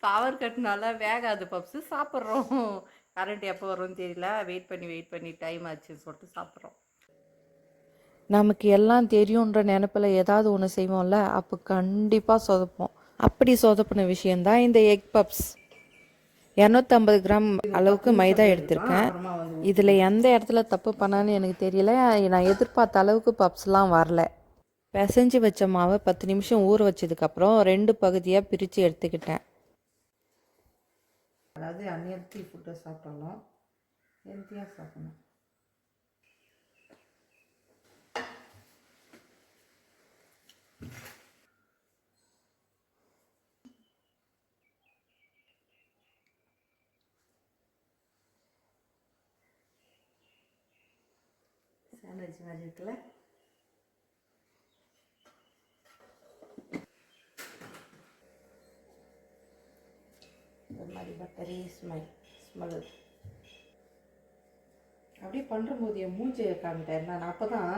Power கட்னால வேகாது puffs சாப்பிட்றோம். Current எப்போ வரும்னு தெரியல. வெயிட் பண்ணி டைம் ஆச்சுன்னு சொல்லிட்டு சாப்பிட்றோம். நமக்கு எல்லாம் தெரியுன்ற நினப்பில் ஏதாவது ஒன்று செய்வோம்ல, அப்போ கண்டிப்பாக சொதப்போம். அப்படி சொதப்பின விஷயந்தான் இந்த எக் பப்ஸ். 250 கிராம் அளவுக்கு மைதா எடுத்திருக்கேன். இதில் எந்த இடத்துல தப்பு பண்ணான்னு எனக்கு தெரியல. நான் எதிர்பார்த்த அளவுக்கு பப்ஸ்லாம் வரல. பிசைஞ்சு வச்ச மாவை 10 நிமிஷம் ஊற வச்சதுக்கப்புறம் 2 பகுதியாக பிரித்து எடுத்துக்கிட்டேன். அதாவது அன்ஹெல்த்தி ஃபுட்டை சாப்பிட்டாலும் ஹெல்த்தியாக சாப்பிடணும். சாண்ட்விச் மாதிரி இருக்குல்ல. ஒரு மாதிரி பட்டரி ஸ்மெல் அப்படியே பண்ணுறபோது என் மூஞ்சியை காமிட்டேன். நான் அப்போ தான்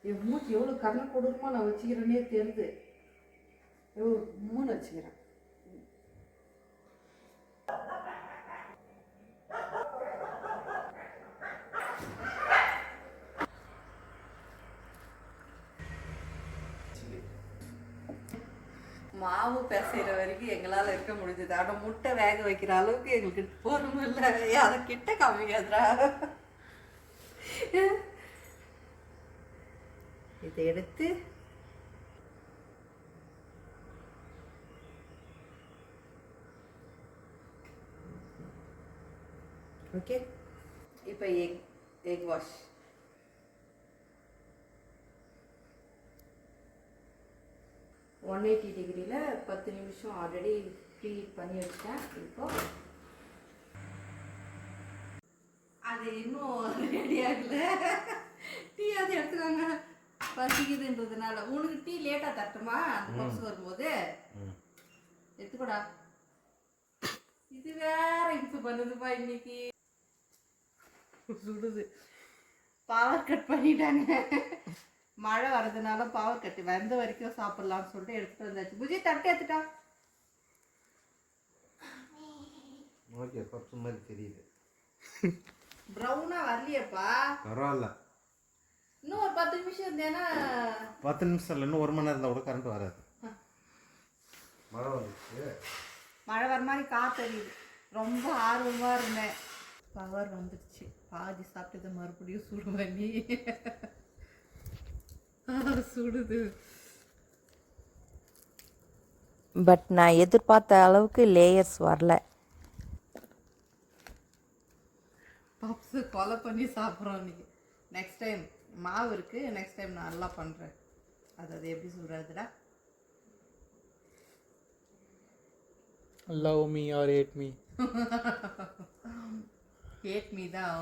என் மூஞ்சி எவ்வளோ கண்ணை கொடூரமாக நான் வச்சுக்கிறேன்னே தெரியுது. எவ்வளோ மூணு வச்சுக்கிறேன். மாவு பிசைகிற வரைக்கும் எங்களால் இருக்க முடிஞ்சது. ஆனால் முட்டை வேக வைக்கிற அளவுக்கு எங்களுக்கு பொறுமை இல்லை. அதை கிட்ட காமிக்காதுரா. இதை எடுத்து ஓகே. இப்போ எக் வாஷ் ஒன் 180 டிகிரியில் 10 நிமிஷம் ஆல்ரெடி ப்ரீஹீட் பண்ணி வச்சிட்டேன். இப்போ அது இன்னும் ரெடி ஆகல. டீ அது எடுத்துக்காங்க பசிக்குதுன்றதுனால. உனக்கு டீ லேட்டாக தட்டுமா அந்த பப்ஸ் வரும்போது? எடுத்துக்கூடா. இது வேற இது பண்ணுதுப்பா இன்னைக்கு. சுடுது. பவர் கட் பண்ணிட்டாங்க. மழை வர்றதுனால பவர் கட்டு வந்த வரைக்கும் சாப்பிடலாம்னு சொல்லிட்டு எடுத்துட்டு வந்தாச்சு. புஜி தட்டு எடுத்துட்டா. ஓகே, பப்ஸ் மாதிரி தெரியுது. ப்ரௌனா வரலையப்பா. பரவாயில்ல. இன்னும் ஒரு 10 நிமிஷம் இருந்தேன்னா. 10 நிமிஷம் இல்லை, இன்னும் 1 மணி நேரம் இருந்தால் கூட கரண்ட் வராது. மழை வந்துச்சு. மழை வர மாதிரி காத்தறியுது. ரொம்ப ஆர்வமாக இருந்தேன். பவர் வந்துடுச்சு. பாதி சாப்பிட்டது மறுபடியும் சுடு பண்ணி சுடுது. பட் நான் எதிர்பார்த்த அளவுக்கு லேயர்ஸ் வரல. பப்ஸு கொலை பண்ணி சாப்பிட்றோம் இன்னைக்கு. நெக்ஸ்ட் டைம் மாவு இருக்குது. நெக்ஸ்ட் டைம் நான் நல்லா பண்ணுறேன். அது எப்படி சொல்கிறதுடா? Love me or hate me. Had me தான்.